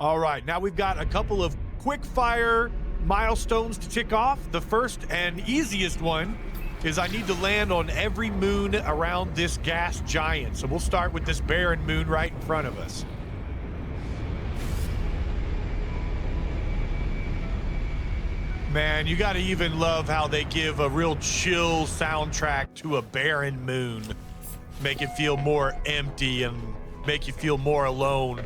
All right, now we've got a couple of quick fire milestones to tick off. The first and easiest one is I need to land on every moon around this gas giant. So we'll start with this barren moon right in front of us. Man, you gotta even love how they give a real chill soundtrack to a barren moon. Make it feel more empty and make you feel more alone.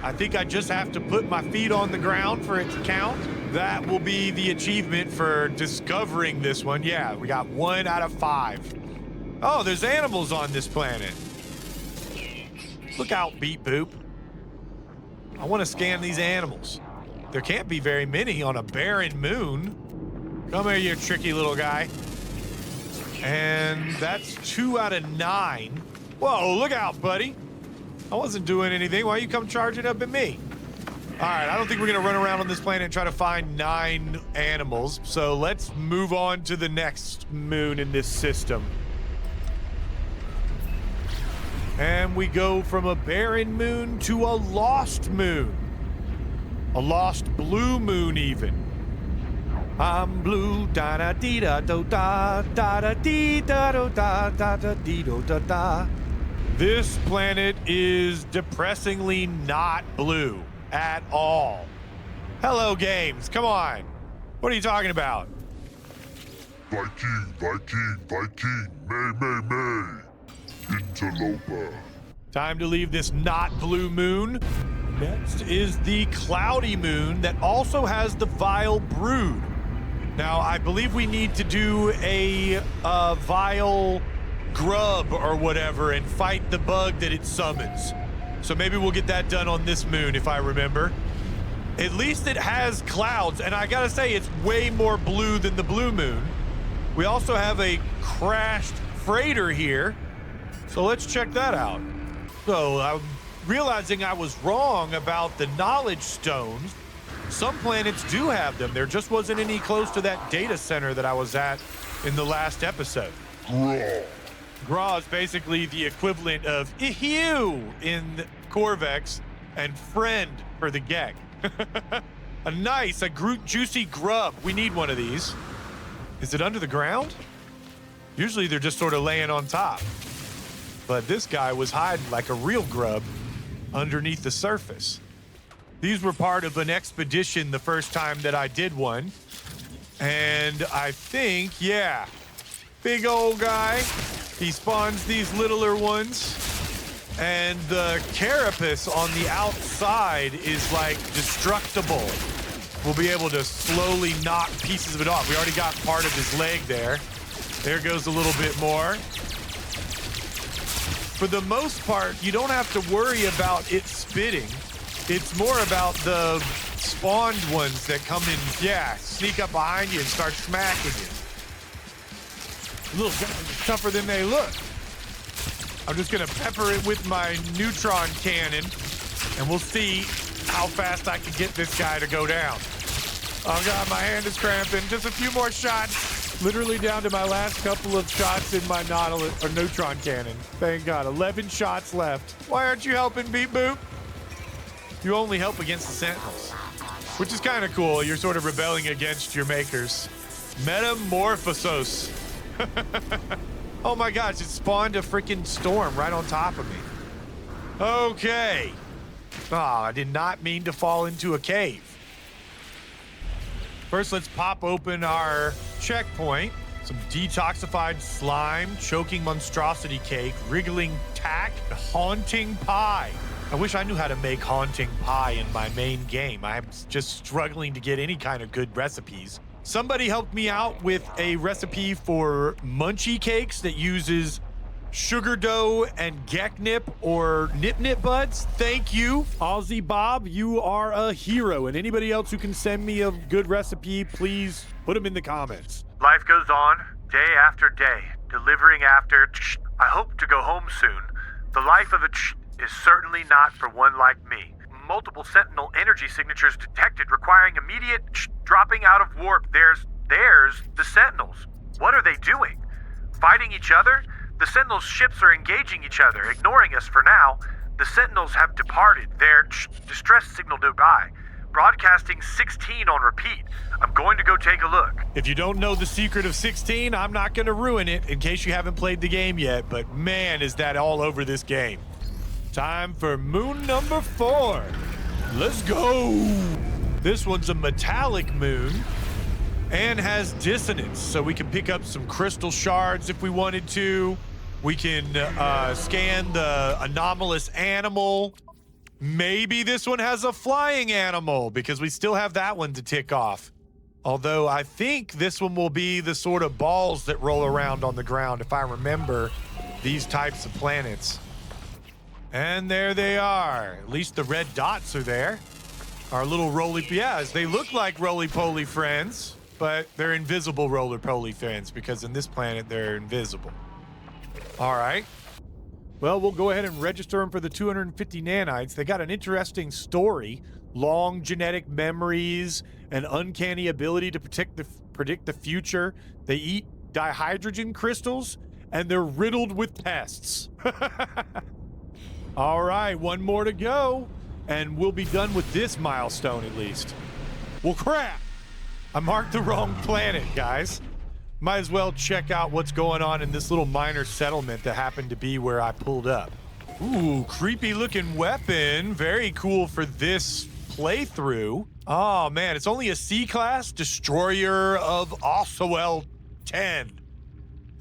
I think I just have to put my feet on the ground for it to count. That will be the achievement for discovering this one. Yeah, we got 1 out of 5. Oh, there's animals on this planet. Look out, Beep Boop. I want to scan these animals. There can't be very many on a barren moon. Come here, you tricky little guy. And that's 2 out of 9. Whoa, look out, buddy. I wasn't doing anything. Why you come charging up at me? All right, I don't think we're gonna run around on this planet and try to find 9 animals. So let's move on to the next moon in this system. And we go from a barren moon to a lost moon. A lost blue moon even. I'm blue, da da dee da do da da da dee da do da da da dee do da da. This planet is depressingly not blue at all. Hello, games. Come on. What are you talking about? Viking, Viking, Viking, May, Interloper. Time to leave this not blue moon. Next is the cloudy moon that also has the vile brood. Now, I believe we need to do a vile grub or whatever and fight the bug that it summons. So maybe we'll get that done on this moon if I remember. At least it has clouds, and I gotta say it's way more blue than the blue moon. We also have a crashed freighter here, so let's check that out. So I'm realizing I was wrong about the knowledge stones. Some planets do have them. There just wasn't any close to that data center that I was at in the last episode. Gra is basically the equivalent of Ehew in Corvex and friend for the Gek. a juicy grub. We need one of these. Is it under the ground? Usually they're just sort of laying on top. But this guy was hiding like a real grub underneath the surface. These were part of an expedition the first time that I did one. And I think, yeah, big old guy. He spawns these littler ones. And the carapace on the outside is like destructible. We'll be able to slowly knock pieces of it off. We already got part of his leg there. There goes a little bit more. For the most part, you don't have to worry about it spitting. It's more about the spawned ones that come in, yeah, sneak up behind you and start smacking you. A little tougher than they look. I'm just gonna pepper it with my neutron cannon, and we'll see how fast I can get this guy to go down. Oh God, my hand is cramping. Just a few more shots. Literally down to my last couple of shots in my Nautilus or neutron cannon. Thank God, 11 shots left. Why aren't you helping, Beep Boop? You only help against the Sentinels, which is kind of cool. You're sort of rebelling against your makers. Metamorphosos. Oh my gosh, it spawned a freaking storm right on top of me. Okay. Oh, I did not mean to fall into a cave. First, let's pop open our checkpoint. Some detoxified slime, choking monstrosity cake, wriggling tack, haunting pie. I wish I knew how to make haunting pie in my main game. I'm just struggling to get any kind of good recipes. Somebody helped me out with a recipe for munchie cakes that uses sugar dough and geknip or nip buds. Thank you, Aussie Bob. You are a hero. And anybody else who can send me a good recipe, please put them in the comments. Life goes on, day after day, delivering after. I hope to go home soon. The life of a is certainly not for one like me. Multiple Sentinel energy signatures detected requiring immediate dropping out of warp. There's the Sentinels. What are they doing? Fighting each other? The Sentinels' ships are engaging each other, ignoring us for now. The Sentinels have departed their distress signal nearby, broadcasting 16 on repeat. I'm going to go take a look. If you don't know the secret of 16, I'm not going to ruin it in case you haven't played the game yet, but man, is that all over this game. Time for moon number 4. Let's go. This one's a metallic moon and has dissonance, so we can pick up some crystal shards if we wanted to. We can scan the anomalous animal. Maybe this one has a flying animal because we still have that one to tick off. Although I think this one will be the sort of balls that roll around on the ground if I remember these types of planets. And there they are. At least the red dots are there. Our little roly-yes, they look like roly-poly friends, but they're invisible roly-poly friends because in this planet they're invisible. All right. Well, we'll go ahead and register them for the 250 nanites. They got an interesting story, long genetic memories, an uncanny ability to predict the future. They eat dihydrogen crystals, and they're riddled with pests. All right, one more to go, and we'll be done with this milestone at least. Well, crap. I marked the wrong planet, guys. Might as well check out what's going on in this little minor settlement that happened to be where I pulled up. Ooh, creepy looking weapon. Very cool for this playthrough. Oh man, it's only a C-class destroyer of Oswell 10.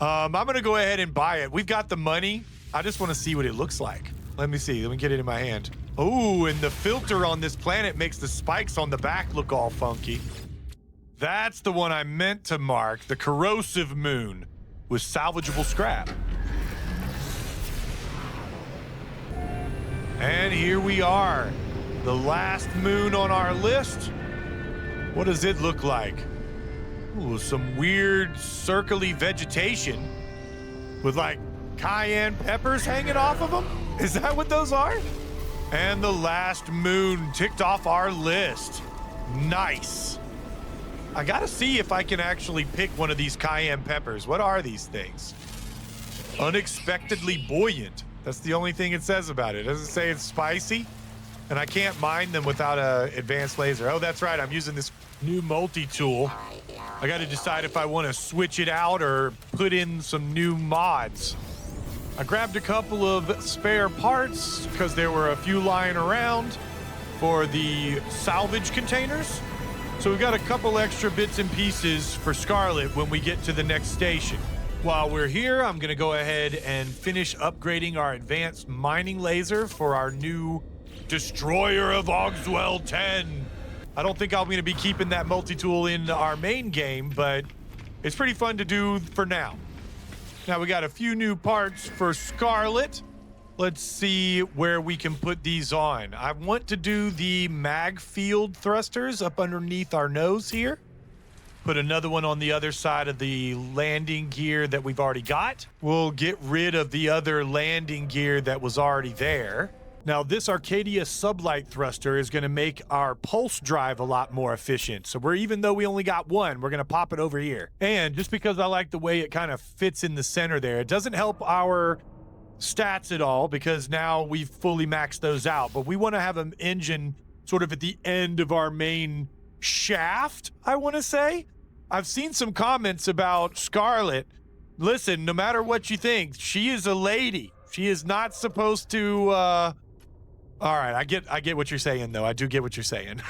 I'm gonna go ahead and buy it. We've got the money. I just want to see what it looks like. Let me see. Let me get it in my hand. Oh, and the filter on this planet makes the spikes on the back look all funky. That's the one I meant to mark, the corrosive moon with salvageable scrap. And here we are, the last moon on our list. What does it look like? Ooh, some weird circly vegetation with like cayenne peppers hanging off of them. Is that what those are? And the last moon ticked off our list. Nice. I gotta see if I can actually pick one of these cayenne peppers. What are these things? Unexpectedly buoyant. That's the only thing it says about it. It doesn't say it's spicy, and I can't mine them without an advanced laser. Oh, that's right. I'm using this new multi-tool. I gotta decide if I want to switch it out or put in some new mods. I grabbed a couple of spare parts because there were a few lying around for the salvage containers. So we've got a couple extra bits and pieces for Scarlet when we get to the next station. While we're here, I'm gonna go ahead and finish upgrading our advanced mining laser for our new Destroyer of Ogswell 10. I don't think I'm gonna be keeping that multi-tool in our main game, but it's pretty fun to do for now. Now we got a few new parts for Scarlet. Let's see where we can put these on. I want to do the mag field thrusters up underneath our nose here. Put another one on the other side of the landing gear that we've already got. We'll get rid of the other landing gear that was already there. Now this Arcadia sublight thruster is gonna make our pulse drive a lot more efficient. So even though we only got one, we're gonna pop it over here. And just because I like the way it kind of fits in the center there, it doesn't help our stats at all because now we've fully maxed those out, but we want to have an engine sort of at the end of our main shaft, I want to say. I've seen some comments about Scarlet. Listen, no matter what you think, she is a lady. She is not supposed to all right, I get what you're saying though. I do get what you're saying.